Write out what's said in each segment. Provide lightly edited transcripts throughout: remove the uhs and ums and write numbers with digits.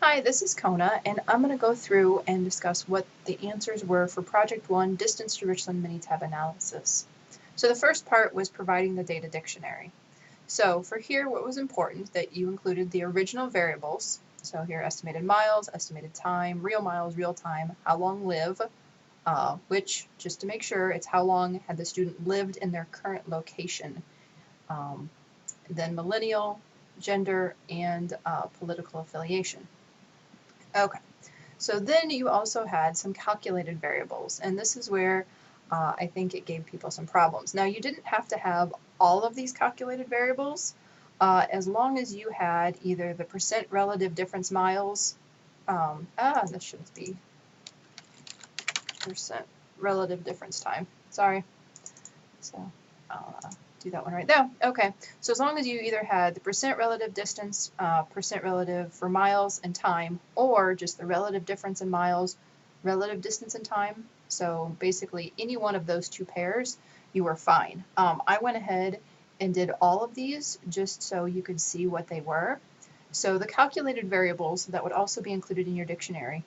Hi, this is Kona, and I'm going to go through and discuss what the answers were for Project 1 Distance to Richland Minitab Analysis. So the first part was providing the data dictionary. So for here, what was important that you included the original variables. So here, estimated miles, estimated time, real miles, real time, how long live, which, just to make sure, it's how long had the student lived in their current location. Then millennial, gender, and political affiliation. Okay, so then you also had some calculated variables, and this is where I think it gave people some problems. Now, you didn't have to have all of these calculated variables, as long as you had either the percent relative difference miles, this should be percent relative difference time, sorry. So I'll do that one right there. Okay, so as long as you either had the percent relative distance, percent relative for miles and time, or just the relative difference in miles, relative distance and time, so basically any one of those two pairs, you were fine. I went ahead and did all of these just so you could see what they were. So the calculated variables that would also be included in your dictionary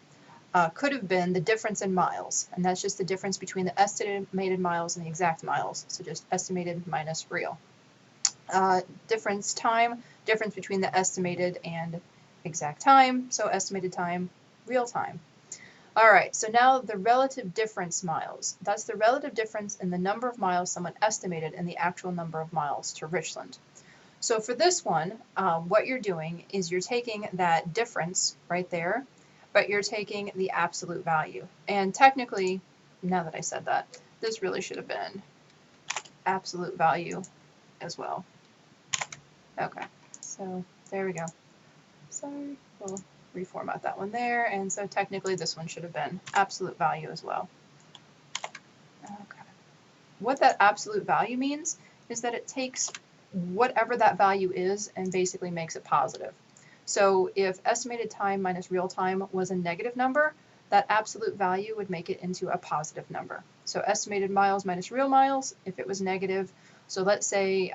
could have been the difference in miles, and that's just the difference between the estimated miles and the exact miles, so just estimated minus real. Difference time, difference between the estimated and exact time, so estimated time, real time. All right, so now the relative difference miles. That's the relative difference in the number of miles someone estimated and the actual number of miles to Richland. So for this one, what you're doing is you're taking that difference right there, but you're taking the absolute value. And technically, now that I said that, this really should have been absolute value as well. Okay, so there we go. Sorry, we'll reformat that one there. And so technically this one should have been absolute value as well. Okay. What that absolute value means is that it takes whatever that value is and basically makes it positive. So if estimated time minus real time was a negative number, that absolute value would make it into a positive number. So estimated miles minus real miles, if it was negative, so let's say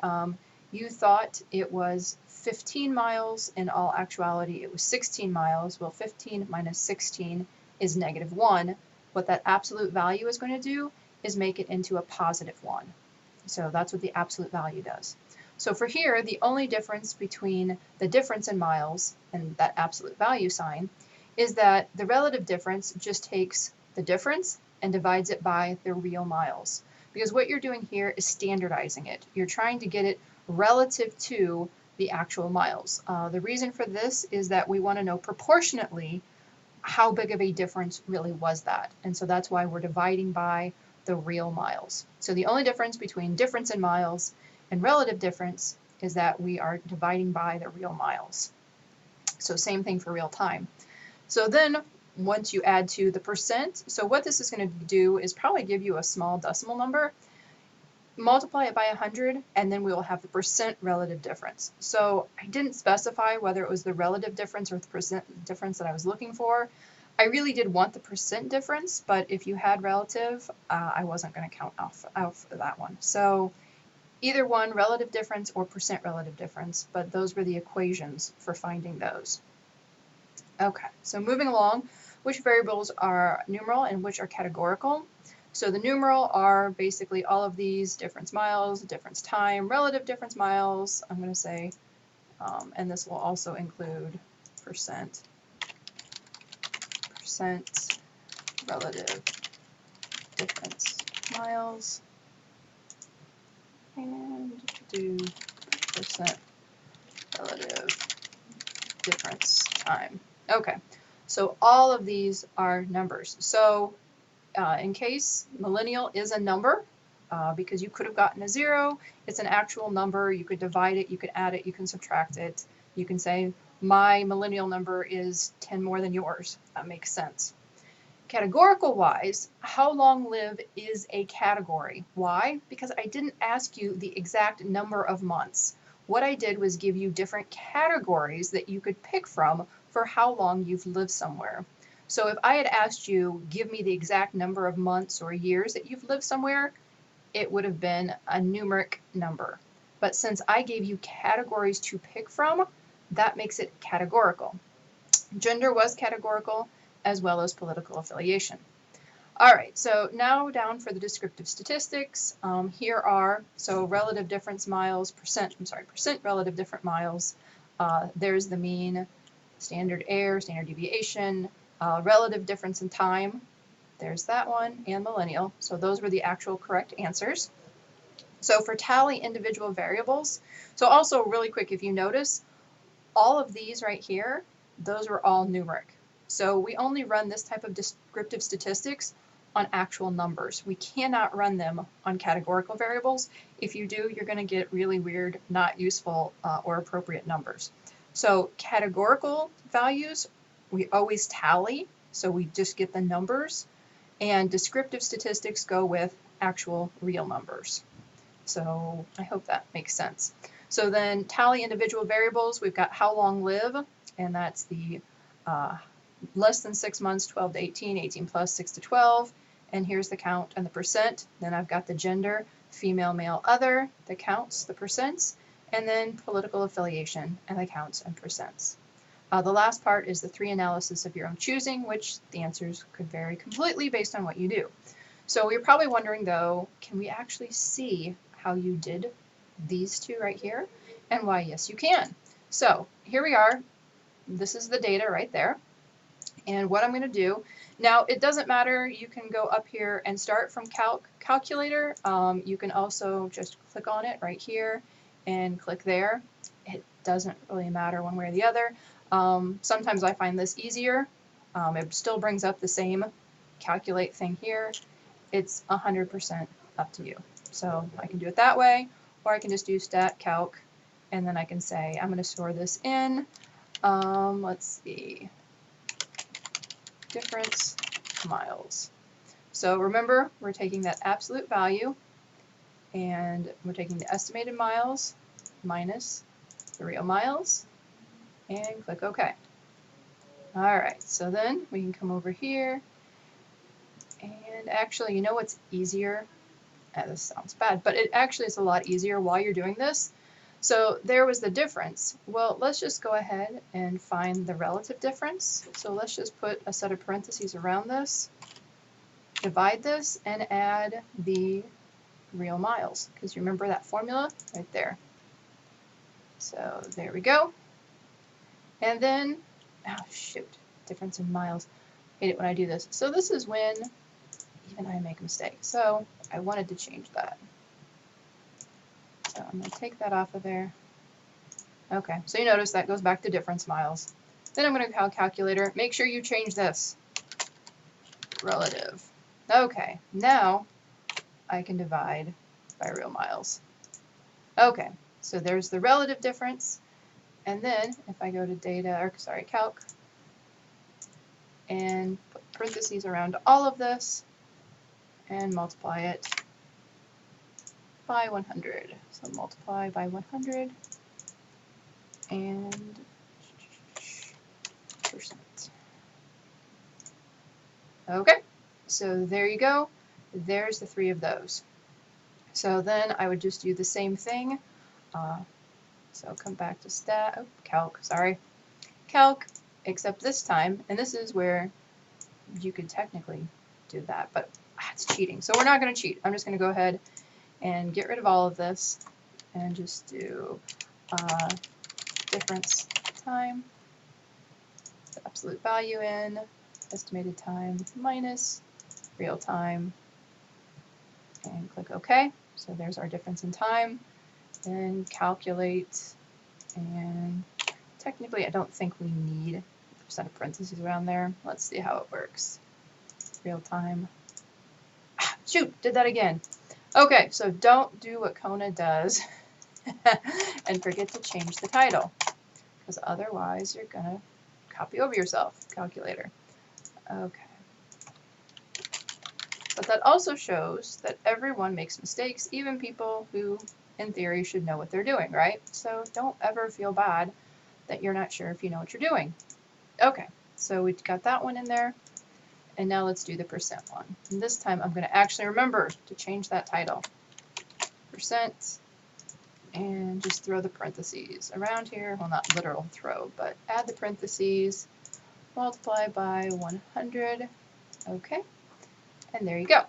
you thought it was 15 miles, in all actuality it was 16 miles. Well, 15 minus 16 is -1. What that absolute value is going to do is make it into a +1. So that's what the absolute value does. So for here, the only difference between the difference in miles and that absolute value sign is that the relative difference just takes the difference and divides it by the real miles. Because what you're doing here is standardizing it. You're trying to get it relative to the actual miles. The reason for this is that we want to know proportionately how big of a difference really was that. And so that's why we're dividing by the real miles. So the only difference between difference in miles and relative difference is that we are dividing by the real miles. So same thing for real time. So then once you add to the percent, so what this is going to do is probably give you a small decimal number, multiply it by 100, and then we will have the percent relative difference. So I didn't specify whether it was the relative difference or the percent difference that I was looking for. I really did want the percent difference, but if you had relative, I wasn't going to count off that one. So either one, relative difference or percent relative difference, but those were the equations for finding those. Okay, so moving along, which variables are numeral and which are categorical? So the numeral are basically all of these: difference miles, difference time, relative difference miles, I'm going to say, and this will also include percent relative difference miles, and do percent relative difference time. Okay, so all of these are numbers. So in case millennial is a number, because you could have gotten a 0, it's an actual number. You could divide it, you could add it, you can subtract it. You can say my millennial number is 10 more than yours. That makes sense. Categorical wise, how long live is a category. Why? Because I didn't ask you the exact number of months. What I did was give you different categories that you could pick from for how long you've lived somewhere. So if I had asked you, give me the exact number of months or years that you've lived somewhere, it would have been a numeric number. But since I gave you categories to pick from, that makes it categorical. Gender was categorical, as well as political affiliation. All right, so now down for the descriptive statistics. Here are, so relative difference miles, percent relative different miles. There's the mean, standard error, standard deviation, relative difference in time. There's that one, and millennial. So those were the actual correct answers. So for tally individual variables, so also really quick, if you notice, all of these right here, those were all numeric. So we only run this type of descriptive statistics on actual numbers. We cannot run them on categorical variables. If you do, you're going to get really weird, not useful or appropriate numbers. So categorical values, we always tally, so we just get the numbers, and descriptive statistics go with actual real numbers. So I hope that makes sense. So then tally individual variables, we've got how long live, and that's the less than 6 months, 12 to 18, 18 plus 6 to 12, and here's the count and the percent. Then I've got the gender, female, male, other, the counts, the percents, and then political affiliation and the counts and percents. The last part is the 3 analysis of your own choosing, which the answers could vary completely based on what you do. So you're probably wondering though, can we actually see how you did these two right here? And why, yes, you can. So here we are. This is the data right there. And what I'm going to do, now it doesn't matter, you can go up here and start from calculator. You can also just click on it right here and click there. It doesn't really matter one way or the other. Sometimes I find this easier. It still brings up the same calculate thing here. It's 100% up to you. So I can do it that way, or I can just do stat calc, and then I can say I'm going to store this in, let's see, difference miles. So remember, we're taking that absolute value, and we're taking the estimated miles minus the real miles, and click OK. All right, so then we can come over here, and actually, you know what's easier? This sounds bad, but it actually is a lot easier while you're doing this. So there was the difference. Well, let's just go ahead and find the relative difference. So let's just put a set of parentheses around this, divide this, and add the real miles, because you remember that formula right there. So there we go. And then, oh shoot, difference in miles. I hate it when I do this. So this is when even I make a mistake. So I wanted to change that. So I'm going to take that off of there. Okay, so you notice that goes back to difference miles. Then I'm going to call calculator. Make sure you change this. Relative. Okay, now I can divide by real miles. Okay, so there's the relative difference. And then if I go to data, or sorry, calc, and put parentheses around all of this, and multiply it by 100. So multiply by 100 and percent. Okay, so there you go. There's the 3 of those. So then I would just do the same thing. So come back to calc, except this time, and this is where you could technically do that, but it's cheating. So we're not going to cheat. I'm just going to go ahead and get rid of all of this and just do difference time, the absolute value in, estimated time minus real time, and click OK. So there's our difference in time. Then calculate, and technically I don't think we need a percent of parentheses around there. Let's see how it works. Real time. Shoot, did that again. Okay, so don't do what Kona does and forget to change the title, because otherwise you're going to copy over yourself, calculator. Okay. But that also shows that everyone makes mistakes, even people who, in theory, should know what they're doing, right? So don't ever feel bad that you're not sure if you know what you're doing. Okay, so we've got that one in there. And now let's do the percent one. And this time I'm going to actually remember to change that title. Percent, and just throw the parentheses around here. Well, not literal throw, but add the parentheses. multiply by 100. Okay, and there you go.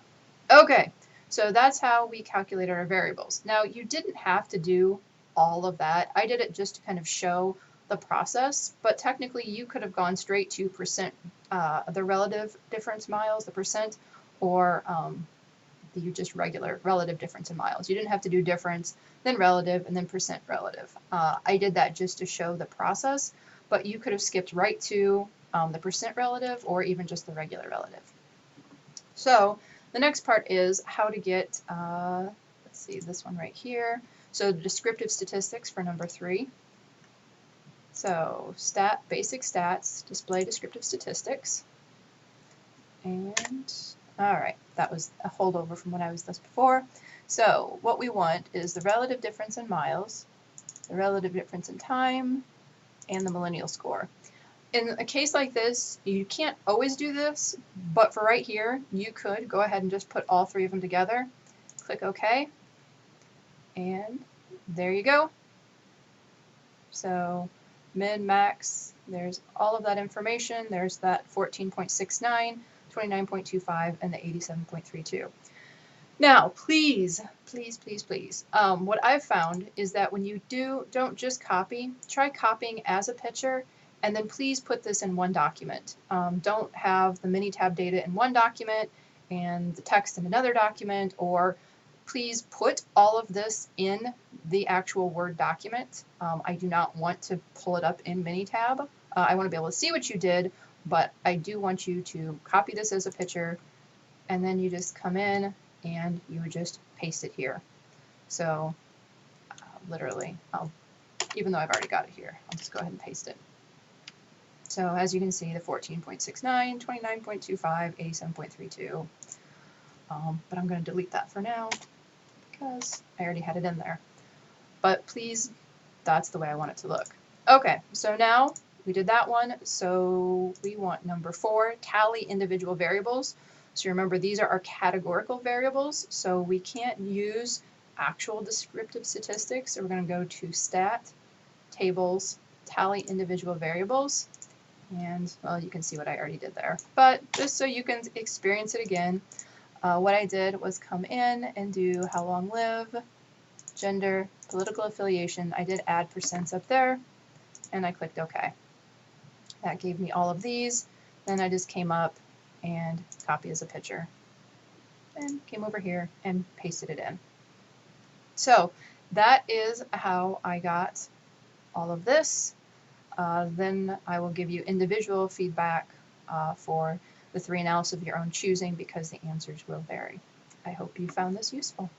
Okay, so that's how we calculated our variables. Now, you didn't have to do all of that. I did it just to kind of show the process, but technically you could have gone straight to percent, the relative difference miles, the percent, or the just regular relative difference in miles. You didn't have to do difference, then relative, and then percent relative. I did that just to show the process, but you could have skipped right to the percent relative or even just the regular relative. So the next part is how to get, let's see, this one right here. So the descriptive statistics for number 3. So basic stats, display descriptive statistics. And all right, that was a holdover from what I was this before. So what we want is the relative difference in miles, the relative difference in time, and the millennial score. In a case like this, you can't always do this, but for right here, you could go ahead and just put all 3 of them together. Click OK, and there you go. So min, max, there's all of that information. There's that 14.69, 29.25, and the 87.32. Now, please, please, please, please, what I've found is that when you don't just copy, try copying as a picture, and then please put this in one document. Don't have the Minitab data in one document and the text in another document, or please put all of this in the actual Word document. I do not want to pull it up in Minitab. I want to be able to see what you did, but I do want you to copy this as a picture, and then you just come in and you would just paste it here. So literally, even though I've already got it here, I'll just go ahead and paste it. So as you can see, the 14.69, 29.25, 87.32. But I'm going to delete that for now because I already had it in there. But please, that's the way I want it to look. Okay, so now we did that one. So we want number 4, tally individual variables. So remember, these are our categorical variables. So we can't use actual descriptive statistics. So we're going to go to stat, tables, tally individual variables. And, well, you can see what I already did there. But just so you can experience it again, what I did was come in and do how long live, gender, political affiliation. I did add percents up there, and I clicked OK. That gave me all of these. Then I just came up and copy as a picture, and came over here and pasted it in. So that is how I got all of this. Then I will give you individual feedback for the 3 analysis of your own choosing because the answers will vary. I hope you found this useful.